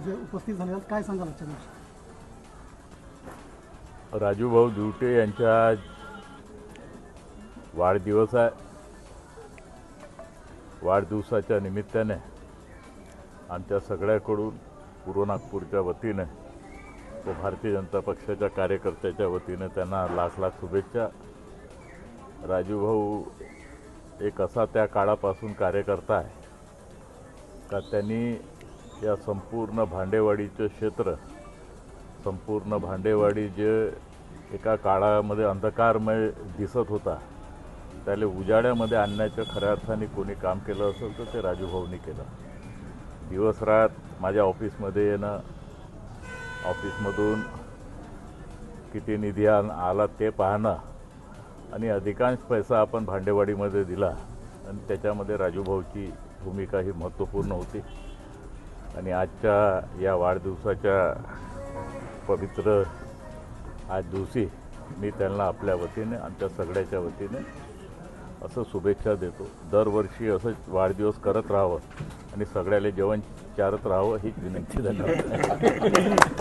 जे उपस्थित झाले आहेत, काय सांगाल आजच्या दिवशी? राजूभाऊ दिवटे यांचा वाढदिवस आहे. वाढदिवसाच्या निमित्ताने आमच्या सगळ्याकडून पूर्व नागपूरच्या वतीने व भारतीय जनता पक्षाच्या कार्यकर्त्याच्या वतीने त्यांना लाख लाख शुभेच्छा. राजूभाऊ एक असा त्या काळापासून कार्यकर्ता आहे का त्यांनी या संपूर्ण भांडेवाडीचं क्षेत्र, संपूर्ण भांडेवाडी जे एका काळामध्ये अंधकारमय दिसत होता त्याला उजाड्यामध्ये आणण्याचं खऱ्या अर्थाने कोणी काम केलं असेल तर ते राजूभाऊंनी केलं. दिवस रात माझ्या ऑफिसमध्ये येणं, ऑफिसमधून किती निधी आला ते पाहणं आणि अधिकांश पैसा आपण भांडेवाडीमध्ये दिला आणि त्याच्यामध्ये राजूभाऊची भूमिका ही महत्त्वपूर्ण होती. आणि आजच्या या वाढदिवसाच्या पवित्र आज दिवशी मी त्यांना आपल्या वतीने, आमच्या सगळ्याच्या वतीने असं शुभेच्छा देतो. दरवर्षी असं वाढदिवस करत राहावं आणि सगळ्याला जेवण चारत राहावं हीच विनंती. धन्यवाद.